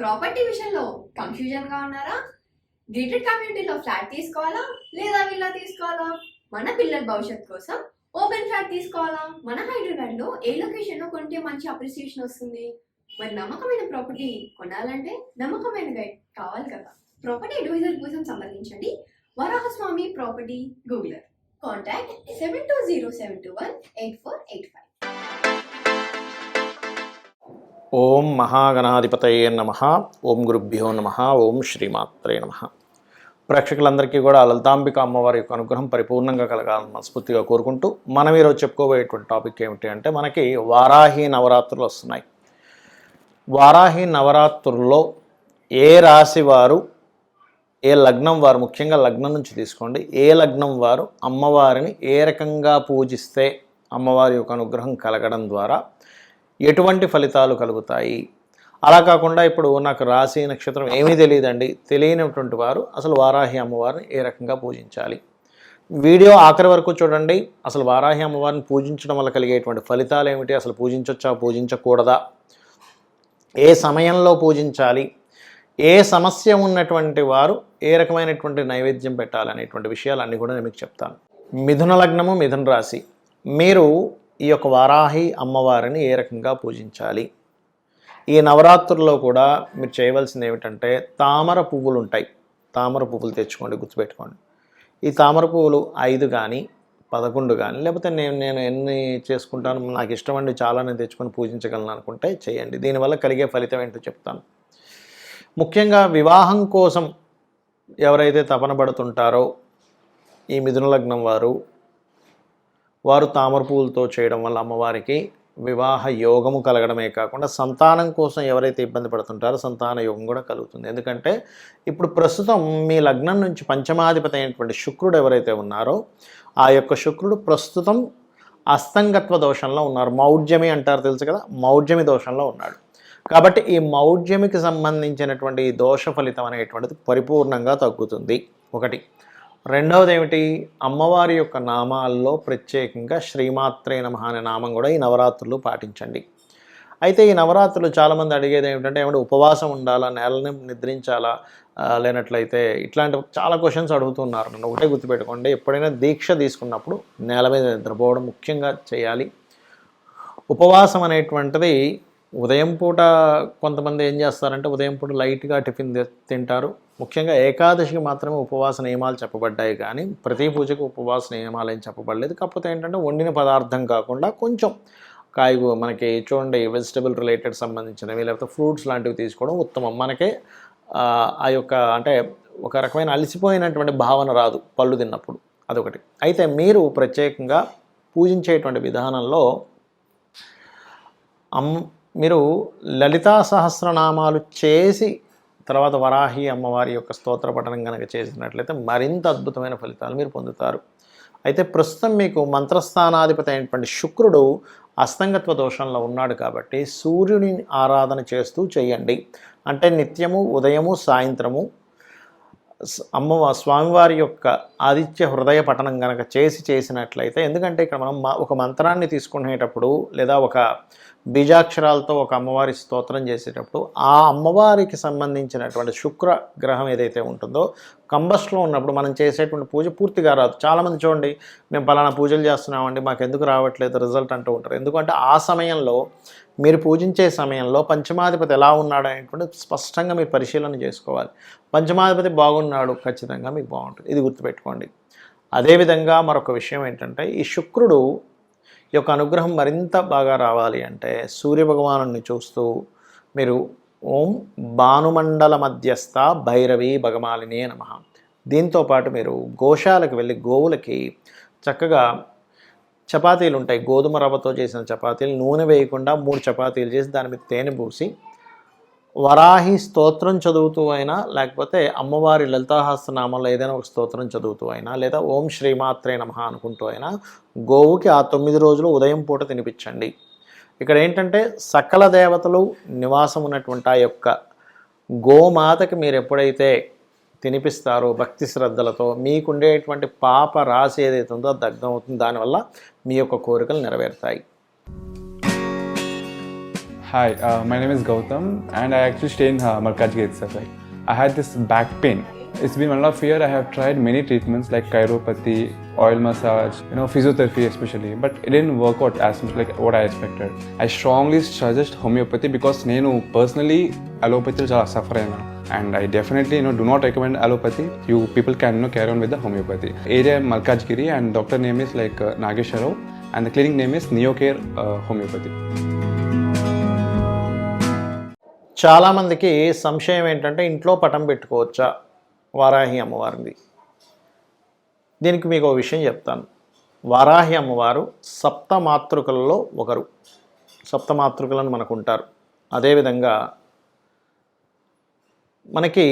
Property విషయంలో confusion గా ఉన్నారా? గేటెడ్ కమ్యూనిటీలో ఫ్లాట్ తీసుకోవాలా లేదా విల్లా తీసుకోవాలా? మన పిల్లల భవిష్యత్ కోసం ఓపెన్ ఫ్లాట్ తీసుకోవాలా? మన హైదరాబాద్ లో ఏ లొకేషన్ లో కొంటే మంచి అప్రిసియేషన్ వస్తుంది? మరి నమ్మకమైన ప్రాపర్టీ కొనాలంటే నమ్మకమైన గైడ్ కావాలి కదా. ప్రాపర్టీ అడ్వైజర్ కోసం సంప్రదించండి వరాహస్వామి ప్రాపర్టీ గూగులర్. కాంటాక్ట్ 7207218485. ఓం మహాగణాధిపతయే నమః. ఓం గురుభ్యో నమః. ఓం శ్రీమాత్రే నమః. ప్రేక్షకులందరికీ కూడా లలితాంబిక అమ్మవారి యొక్క అనుగ్రహం పరిపూర్ణంగా కలగాలని మనస్ఫూర్తిగా కోరుకుంటూ మనం ఈరోజు చెప్పుకోబోయేటువంటి టాపిక్ ఏమిటి అంటే, మనకి వారాహి నవరాత్రులు వస్తున్నాయి. వారాహి నవరాత్రుల్లో ఏ రాశి వారు, ఏ లగ్నం వారు, ముఖ్యంగా లగ్నం నుంచి తీసుకోండి, ఏ లగ్నం వారు అమ్మవారిని ఏ రకంగా పూజిస్తే అమ్మవారి యొక్క అనుగ్రహం కలగడం ద్వారా ఎటువంటి ఫలితాలు కలుగుతాయి. అలా కాకుండా ఇప్పుడు నాకు రాశి నక్షత్రం ఏమీ తెలియదండి, తెలియనటువంటి వారు అసలు వారాహి అమ్మవారిని ఏ రకంగా పూజించాలి. వీడియో ఆఖరి వరకు చూడండి. అసలు వారాహి అమ్మవారిని పూజించడం వల్ల కలిగేటువంటి ఫలితాలు ఏమిటి, అసలు పూజించవచ్చా పూజించకూడదా, ఏ సమయంలో పూజించాలి, ఏ సమస్య ఉన్నటువంటి వారు ఏ రకమైనటువంటి నైవేద్యం పెట్టాలనేటువంటి విషయాలన్నీ కూడా నేను మీకు చెప్తాను. మిథున లగ్నము, మిథున రాశి, మీరు ఈ యొక్క వారాహి అమ్మవారిని ఏ రకంగా పూజించాలి. ఈ నవరాత్రుల్లో కూడా మీరు చేయవలసింది ఏమిటంటే, తామర పువ్వులు ఉంటాయి, తామర పువ్వులు తెచ్చుకోండి, గుర్తుపెట్టుకోండి. ఈ తామర పువ్వులు 5 కానీ 11 కానీ, లేకపోతే నేను ఎన్ని చేసుకుంటాను, నాకు ఇష్టమండి చాలా నేను తెచ్చుకొని పూజించగలను అనుకుంటే చేయండి. దీనివల్ల కలిగే ఫలితం ఏంటో చెప్తాను. ముఖ్యంగా వివాహం కోసం ఎవరైతే తపన పడుతుంటారో ఈ మిథున లగ్నం వారు తామర పువ్వులతో చేయడం వల్ల అమ్మవారికి వివాహ యోగము కలగడమే కాకుండా సంతానం కోసం ఎవరైతే ఇబ్బంది పడుతుంటారో సంతాన యోగం కూడా కలుగుతుంది. ఎందుకంటే ఇప్పుడు ప్రస్తుతం మీ లగ్నం నుంచి పంచమాధిపతి అయినటువంటి శుక్రుడు ఎవరైతే ఉన్నారో ఆ యొక్క శుక్రుడు ప్రస్తుతం అస్తంగత్వ దోషంలో ఉన్నారు. మౌఢ్యమి అంటారు, తెలుసు కదా, మౌఢ్యమి దోషంలో ఉన్నాడు. కాబట్టి ఈ మౌఢ్యమికి సంబంధించినటువంటి దోష ఫలితం అనేటువంటిది పరిపూర్ణంగా తగ్గుతుంది. ఒకటి. రెండవది ఏమిటి, అమ్మవారి యొక్క నామాల్లో ప్రత్యేకంగా శ్రీమాత్రే నమః అనే నామం కూడా ఈ నవరాత్రులు పాటించండి. అయితే ఈ నవరాత్రులు చాలామంది అడిగేది ఏమిటంటే, ఏమంటే ఉపవాసం ఉండాలా, నెలని నిద్రించాలా, లేనట్లయితే ఇట్లాంటి చాలా క్వశ్చన్స్ అడుగుతున్నారు నన్ను. ఒకటే గుర్తుపెట్టుకోండి, ఎప్పుడైనా దీక్ష తీసుకున్నప్పుడు నేల మీద నిద్రపోవడం ముఖ్యంగా చేయాలి. ఉపవాసం అనేటువంటిది ఉదయం పూట కొంతమంది ఏం చేస్తారంటే ఉదయం పూట లైట్గా టిఫిన్ తింటారు. ముఖ్యంగా ఏకాదశికి మాత్రమే ఉపవాస నియమాలు చెప్పబడ్డాయి, కానీ ప్రతి పూజకు ఉపవాస నియమాలు ఏం చెప్పబడలేదు. కాకపోతే ఏంటంటే వండిన పదార్థం కాకుండా కొంచెం మనకి చూడండి వెజిటబుల్ రిలేటెడ్ సంబంధించినవి లేకపోతే ఫ్రూట్స్ లాంటివి తీసుకోవడం ఉత్తమం. మనకే ఆ యొక్క అంటే ఒక రకమైన అలసిపోయినటువంటి భావన రాదు పళ్ళు తిన్నప్పుడు, అదొకటి. అయితే మీరు ప్రత్యేకంగా పూజించేటువంటి విధానంలో మీరు లలితా సహస్రనామాలు చేసి తర్వాత వరాహి అమ్మవారి యొక్క స్తోత్ర పఠనం కనుక చేసినట్లయితే మరింత అద్భుతమైన ఫలితాలు మీరు పొందుతారు. అయితే ప్రస్తుతం మీకు మంత్రస్థానాధిపతి అయినటువంటి శుక్రుడు అస్తంగత్వ దోషంలో ఉన్నాడు కాబట్టి సూర్యుని ఆరాధన చేస్తూ చేయండి. అంటే నిత్యము ఉదయము సాయంత్రము స్వామివారి యొక్క ఆదిత్య హృదయ పఠనం కనుక చేసినట్లయితే, ఎందుకంటే ఇక్కడ మనం ఒక మంత్రాన్ని తీసుకునేటప్పుడు లేదా ఒక బీజాక్షరాలతో ఒక అమ్మవారి స్తోత్రం చేసేటప్పుడు ఆ అమ్మవారికి సంబంధించినటువంటి శుక్ర గ్రహం ఏదైతే ఉంటుందో కంబస్ట్లో ఉన్నప్పుడు మనం చేసేటువంటి పూజ పూర్తిగా రాదు. చాలామంది చూడండి, మేము పలానా పూజలు చేస్తున్నామండి మాకు ఎందుకు రావట్లేదు రిజల్ట్ అంటూ ఉంటారు. ఎందుకంటే ఆ సమయంలో మీరు పూజించే సమయంలో పంచమాధిపతి ఎలా ఉన్నాడు అనేటువంటి స్పష్టంగా మీరు పరిశీలన చేసుకోవాలి. పంచమాధిపతి బాగున్నాడు, ఖచ్చితంగా మీకు బాగుంటుంది, ఇది గుర్తుపెట్టుకోండి. అదేవిధంగా మరొక విషయం ఏంటంటే, ఈ శుక్రుడు యొక్క అనుగ్రహం మరింత బాగా రావాలి అంటే సూర్యభగవాను చూస్తూ మీరు ఓం భానుమండల మధ్యస్థ భైరవి భగమాలిని నమః, దీంతోపాటు మీరు గోశాలకు వెళ్ళి గోవులకి చక్కగా చపాతీలు ఉంటాయి, గోధుమ రవ్వతో చేసిన చపాతీలు, నూనె వేయకుండా 3 చపాతీలు చేసి దాని మీద తేనె పూసి వరాహి స్తోత్రం చదువుతూ అయినా లేకపోతే అమ్మవారి లలితాసహస్రనామంలో ఏదైనా ఒక స్తోత్రం చదువుతూ అయినా లేదా ఓం శ్రీమాత్రే నమః అనుకుంటూ అయినా గోవుకి ఆ 9 రోజులు ఉదయం పూట తినిపించండి. ఇక్కడ ఏంటంటే సకల దేవతలు నివాసం ఉన్నటువంటి ఆ యొక్క గోమాతకి మీరు ఎప్పుడైతే తినిపిస్తారో భక్తి శ్రద్ధలతో మీకుండేటువంటి పాప రాశి ఏదైతే ఉందో అది దగ్ధం అవుతుంది. దానివల్ల మీ యొక్క కోరికలు నెరవేరుతాయి. Hi, my name is Gautam and I actually stay in Malkajgiri itself. Like, I had this back pain. It's been 1.5 years. I have tried many treatments like chiropathy, oil massage, physiotherapy especially, but it didn't work out as much like what I expected. I strongly suggest homeopathy because నేను personally allopathy చాలా suffer అయినా. And I definitely do not recommend allopathy. You people can carry on with the homeopathy. Area Malkajgiri and doctor name is like Nageshwar Rao and the clinic name is Neocare Homeopathy. చాలామందికి సంశయం ఏంటంటే ఇంట్లో పటం పెట్టుకోవచ్చా వారాహి అమ్మవారిది. దీనికి మీకు ఒక విషయం చెప్తాను. వారాహి అమ్మవారు సప్తమాతృకలలో ఒకరు. సప్తమాతృకలను మనకు ఉంటారు. అదేవిధంగా మనకి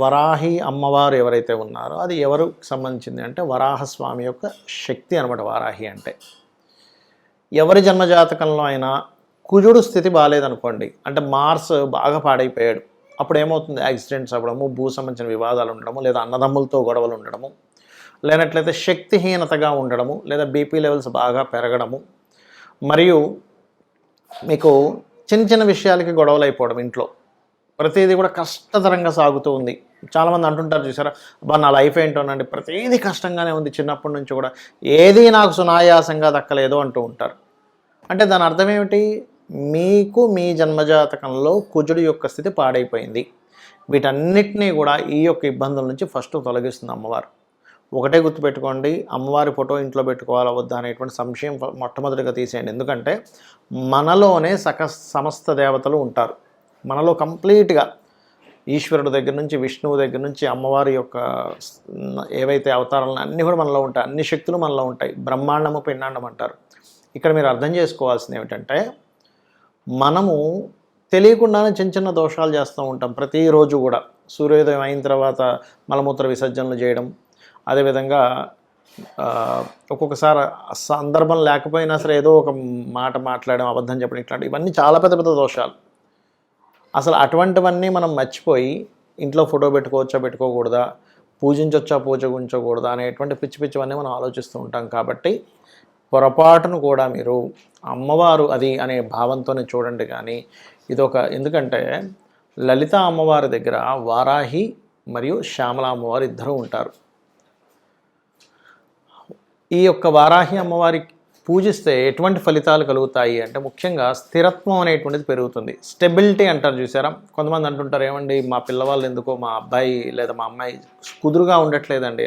వరాహి అమ్మవారు ఎవరైతే ఉన్నారో అది ఎవరికి సంబంధించింది అంటే వరాహస్వామి యొక్క శక్తి అనమాట. వారాహి అంటే ఎవరి జన్మజాతకంలో అయినా కుజుడు స్థితి బాగాలేదనుకోండి, అంటే మార్స్ బాగా పాడైపోయాడు, అప్పుడు ఏమవుతుంది? యాక్సిడెంట్స్ అవ్వడము, భూ సంబంధించిన వివాదాలు ఉండడము, లేదా అన్నదమ్ములతో గొడవలు ఉండడము, లేనట్లయితే శక్తిహీనతగా ఉండడము, లేదా బీపీ లెవెల్స్ బాగా పెరగడము, మరియు మీకు చిన్న చిన్న విషయాలకి గొడవలు అయిపోవడం, ఇంట్లో ప్రతిదీ కూడా కష్టతరంగా సాగుతూ ఉంది. చాలామంది అంటుంటారు చూసారా, అబ్బా నా లైఫ్ ఏంటోనండి ప్రతిదీ కష్టంగానే ఉంది, చిన్నప్పటి నుంచి కూడా ఏదీ నాకు సునాయాసంగా దక్కలేదు అంటూ ఉంటారు. అంటే దాని అర్థం ఏమిటి? మీకు మీ జన్మజాతకంలో కుజుడు యొక్క స్థితి పాడైపోయింది. వీటన్నిటినీ కూడా ఈ యొక్క ఇబ్బందుల నుంచి ఫస్ట్ తొలగిస్తుంది అమ్మవారు. ఒకటే గుర్తుపెట్టుకోండి, అమ్మవారి ఫోటో ఇంట్లో పెట్టుకోవాలా వద్దా అనేటువంటి సంశయం మొట్టమొదటిగా తీసేయండి. ఎందుకంటే మనలోనే సమస్త దేవతలు ఉంటారు. మనలో కంప్లీట్గా ఈశ్వరుడు దగ్గర నుంచి విష్ణువు దగ్గర నుంచి అమ్మవారి యొక్క ఏవైతే అవతారాలను అన్నీ కూడా మనలో ఉంటాయి. అన్ని శక్తులు మనలో ఉంటాయి. బ్రహ్మాండము పిండాండం అంటారు. ఇక్కడ మీరు అర్థం చేసుకోవాల్సింది ఏమిటంటే మనము తెలియకుండానే చిన్న చిన్న దోషాలు చేస్తూ ఉంటాం. ప్రతిరోజు కూడా సూర్యోదయం అయిన తర్వాత మలమూత్ర విసర్జనలు చేయడం, అదేవిధంగా ఒక్కొక్కసారి సందర్భం లేకపోయినా సరే ఏదో ఒక మాట మాట్లాడడం, అబద్ధం చెప్పడం, ఇట్లాంటి ఇవన్నీ చాలా పెద్ద పెద్ద దోషాలు. అసలు అటువంటివన్నీ మనం మర్చిపోయి ఇంట్లో ఫోటో పెట్టుకోవచ్చా పెట్టుకోకూడదా, పూజించవచ్చా పూజించకూడదా అనేటువంటి పిచ్చి పిచ్చివన్నీ మనం ఆలోచిస్తూ ఉంటాం. కాబట్టి పొరపాటును కూడా మీరు అమ్మవారు అది అనే భావంతోనే చూడండి. కానీ ఇదొక ఎందుకంటే లలిత అమ్మవారి దగ్గర వారాహి మరియు శ్యామల అమ్మవారు ఇద్దరూ ఉంటారు. ఈ యొక్క వారాహి అమ్మవారి పూజిస్తే ఎటువంటి ఫలితాలు కలుగుతాయి అంటే ముఖ్యంగా స్థిరత్వం అనేటువంటిది పెరుగుతుంది. స్టెబిలిటీ అంటారు చూసారా. కొంతమంది అంటుంటారు, ఏమండి మా పిల్లవాళ్ళు ఎందుకో మా అబ్బాయి లేదా మా అమ్మాయి కుదురుగా ఉండట్లేదండి.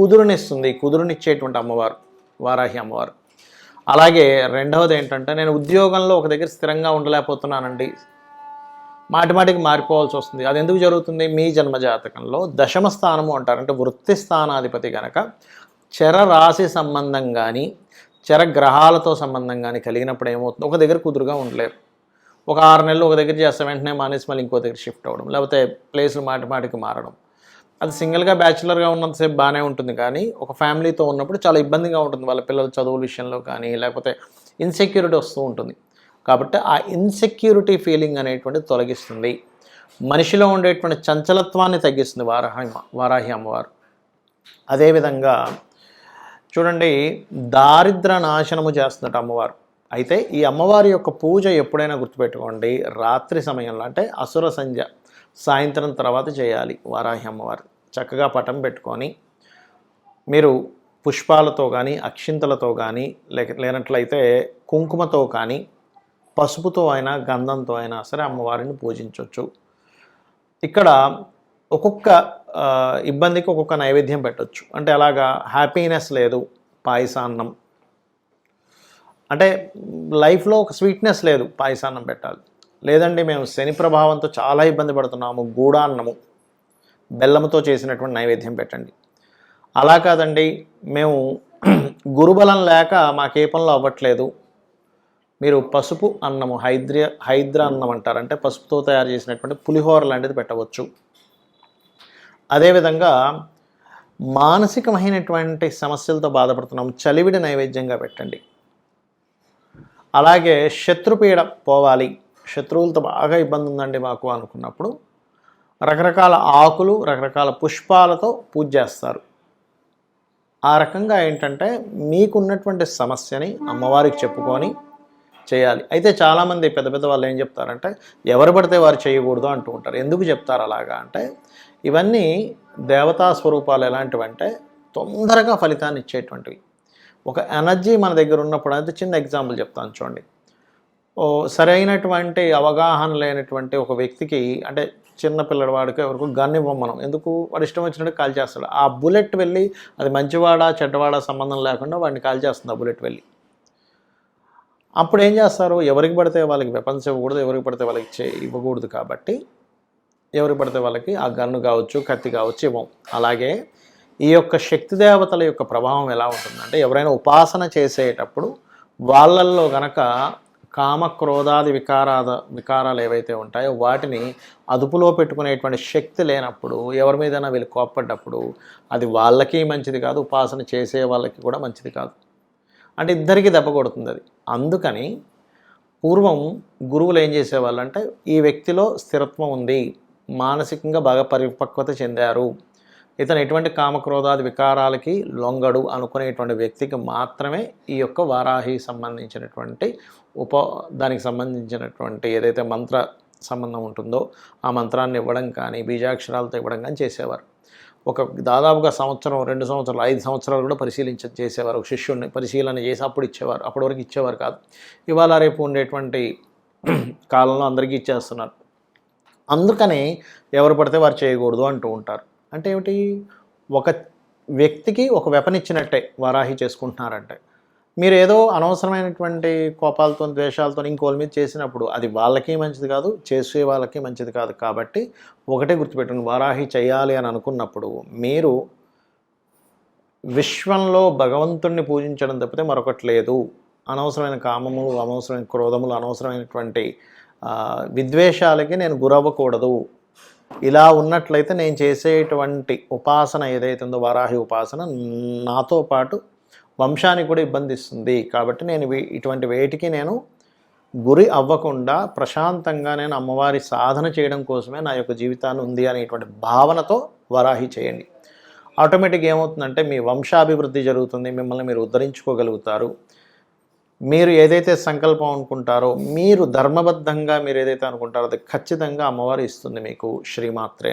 కుదురునిస్తుంది, కుదురునిచ్చేటువంటి అమ్మవారు వారాహి అమ్మవారు. అలాగే రెండవది ఏంటంటే నేను ఉద్యోగంలో ఒక దగ్గర స్థిరంగా ఉండలేకపోతున్నానండి, మాటిమాటికి మారిపోవాల్సి వస్తుంది. అది ఎందుకు జరుగుతుంది? మీ జన్మజాతకంలో దశమ స్థానము అంటారు. అంటే వృత్తి స్థానాధిపతి కనుక చరరాశి సంబంధం కానీ చరగ్రహాలతో సంబంధం కానీ కలిగినప్పుడు ఏమవుతుంది? ఒక దగ్గర కుదురుగా ఉండలేరు. ఒక 6 నెలలు ఒక దగ్గర చేస్తే వెంటనే మానేసి మళ్ళీ ఇంకో దగ్గర షిఫ్ట్ అవ్వడం, లేకపోతే ప్లేసులు మాటిమాటికి మారడం. అది సింగిల్గా బ్యాచులర్గా ఉన్నంతసేపు బాగానే ఉంటుంది, కానీ ఒక ఫ్యామిలీతో ఉన్నప్పుడు చాలా ఇబ్బందిగా ఉంటుంది. వాళ్ళ పిల్లల చదువుల విషయంలో కానీ లేకపోతే ఇన్సెక్యూరిటీ వస్తూ ఉంటుంది. కాబట్టి ఆ ఇన్సెక్యూరిటీ ఫీలింగ్ అనేటువంటిది తొలగిస్తుంది. మనిషిలో ఉండేటువంటి చంచలత్వాన్ని తగ్గిస్తుంది వారాహి అమ్మవారు. అదేవిధంగా చూడండి, దారిద్ర నాశనము చేస్తున్నట్టు అమ్మవారు. అయితే ఈ అమ్మవారి యొక్క పూజ ఎప్పుడైనా గుర్తుపెట్టుకోండి, రాత్రి సమయంలో అంటే అసుర సంధ్య సాయంత్రం తర్వాత చేయాలి. వారాహి అమ్మవారు చక్కగా పటం పెట్టుకొని మీరు పుష్పాలతో కానీ అక్షింతలతో కానీ లేనట్లయితే కుంకుమతో కానీ పసుపుతో అయినా గంధంతో అయినా సరే అమ్మవారిని పూజించవచ్చు. ఇక్కడ ఒక్కొక్క ఇబ్బందికి ఒక్కొక్క నైవేద్యం పెట్టవచ్చు. అంటే అలాగా హ్యాపీనెస్ లేదు, పాయసాన్నం. అంటే లైఫ్లో ఒక స్వీట్నెస్ లేదు, పాయసాన్నం పెట్టాలి. లేదండి మేము శని ప్రభావంతో చాలా ఇబ్బంది పడుతున్నాము, గూడాన్నము బెల్లముతో చేసినటువంటి నైవేద్యం పెట్టండి. అలా కాదండి మేము గురుబలం లేక మాకే పనులు అవ్వట్లేదు, మీరు పసుపు అన్నము హైద్ర అన్నం అంటారు, అంటే పసుపుతో తయారు చేసినటువంటి పులిహోర లాంటిది పెట్టవచ్చు. అదేవిధంగా మానసికమైనటువంటి సమస్యలతో బాధపడుతున్నాం, చలివిడి నైవేద్యంగా పెట్టండి. అలాగే శత్రుపీడ పోవాలి, శత్రువులతో బాగా ఇబ్బంది ఉందండి మాకు అనుకున్నప్పుడు రకరకాల ఆకులు రకరకాల పుష్పాలతో పూజ చేస్తారు. ఆ రకంగా ఏంటంటే మీకున్నటువంటి సమస్యని అమ్మవారికి చెప్పుకొని చేయాలి. అయితే చాలామంది పెద్ద పెద్ద వాళ్ళు ఏం చెప్తారంటే ఎవరు పడితే వారు చేయకూడదు అంటూ ఉంటారు. ఎందుకు చెప్తారు అలాగా అంటే ఇవన్నీ దేవతా స్వరూపాలు ఎలాంటివంటే తొందరగా ఫలితాన్ని ఇచ్చేటువంటివి. ఒక ఎనర్జీ మన దగ్గర ఉన్నప్పుడు అయితే చిన్న ఎగ్జాంపుల్ చెప్తాను చూడండి. సరైనటువంటి అవగాహన లేనటువంటి ఒక వ్యక్తికి అంటే చిన్న పిల్లవాడికి ఎవరికి గన్ ఇవ్వం మనం. ఎందుకు? వాడు ఇష్టం వచ్చినట్టు కాల్ చేస్తాడు. ఆ బుల్లెట్ వెళ్ళి అది మంచివాడా చెడ్డవాడా సంబంధం లేకుండా వాడిని కాల్ చేస్తుంది ఆ బుల్లెట్ వెళ్ళి. అప్పుడు ఏం చేస్తారు? ఎవరికి పడితే వాళ్ళకి వెపన్స్ ఇవ్వకూడదు, ఎవరికి పడితే వాళ్ళకి ఇవ్వకూడదు. కాబట్టి ఎవరికి పడితే వాళ్ళకి ఆ గన్ను కావచ్చు, కత్తి కావచ్చు ఇవ్వం. అలాగే ఈ యొక్క శక్తి దేవతల యొక్క ప్రభావం ఎలా ఉంటుందంటే ఎవరైనా ఉపాసన చేసేటప్పుడు వాళ్ళల్లో గనక కామ క్రోధాది వికారాలు ఏవైతే ఉంటాయో వాటిని అదుపులో పెట్టుకునేటువంటి శక్తి లేనప్పుడు ఎవరి మీదైనా వీళ్ళు కోప్పడ్డప్పుడు అది వాళ్ళకి మంచిది కాదు, ఉపాసన చేసే వాళ్ళకి కూడా మంచిది కాదు. అంటే ఇద్దరికీ దెబ్బ కొడుతుంది అది. అందుకని పూర్వం గురువులు ఏం చేసేవాళ్ళు అంటే ఈ వ్యక్తిలో స్థిరత్వం ఉంది, మానసికంగా బాగా పరిపక్వత చెందారు, ఇతను ఎటువంటి కామక్రోధాది వికారాలకి లొంగడు అనుకునేటువంటి వ్యక్తికి మాత్రమే ఈ యొక్క వారాహి సంబంధించినటువంటి దానికి సంబంధించినటువంటి ఏదైతే మంత్ర సంబంధం ఉంటుందో ఆ మంత్రాన్ని ఇవ్వడం కానీ బీజాక్షరాలతో ఇవ్వడం కానీ చేసేవారు. దాదాపుగా సంవత్సరం, 2 సంవత్సరాలు, 5 సంవత్సరాలు కూడా చేసేవారు. ఒక శిష్యుడిని పరిశీలన చేసి అప్పుడు ఇచ్చేవారు. అప్పటి వరకు ఇచ్చేవారు కాదు. ఇవాళ రేపు ఉండేటువంటి కాలంలో అందరికీ ఇచ్చేస్తున్నారు. అందుకని ఎవరు పడితే వారు చేయకూడదు అంటూ ఉంటారు. అంటే ఏమిటి? ఒక వ్యక్తికి ఒక వెపన్ ఇచ్చినట్టే వారాహి చేసుకుంటున్నారంటే. మీరు ఏదో అనవసరమైనటువంటి కోపాలతో ద్వేషాలతో ఇంకోళ్ళ మీద చేసినప్పుడు అది వాళ్ళకి మంచిది కాదు, చేసే వాళ్ళకి మంచిది కాదు. కాబట్టి ఒకటే గుర్తుపెట్టండి, వారాహి చేయాలి అని అనుకున్నప్పుడు మీరు విశ్వంలో భగవంతుణ్ణి పూజించడం తప్పితే మరొకటి లేదు. అనవసరమైన కామములు, అనవసరమైన క్రోధములు, అనవసరమైనటువంటి విద్వేషాలకి నేను గురవ్వకూడదు. ఇలా ఉన్నట్లయితే నేను చేసేటువంటి ఉపాసన ఏదైతే ఉందో వారాహి ఉపాసన నాతో పాటు వంశానికి కూడా ఇబ్బంది ఇస్తుంది. కాబట్టి నేను ఇటువంటి వేటికి నేను గురి అవ్వకుండా ప్రశాంతంగా నేను అమ్మవారి సాధన చేయడం కోసమే నా యొక్క జీవితాన్ని ఉంది అనేటువంటి భావనతో వారాహి చేయండి. ఆటోమేటిక్గా ఏమవుతుందంటే మీ వంశాభివృద్ధి జరుగుతుంది, మిమ్మల్ని మీరు ఉద్ధరించుకోగలుగుతారు. మీరు ఏదైతే సంకల్పం అనుకుంటారో, మీరు ధర్మబద్ధంగా మీరు ఏదైతే అనుకుంటారో అది ఖచ్చితంగా అమ్మవారు ఇస్తుంది మీకు. శ్రీమాత్రే.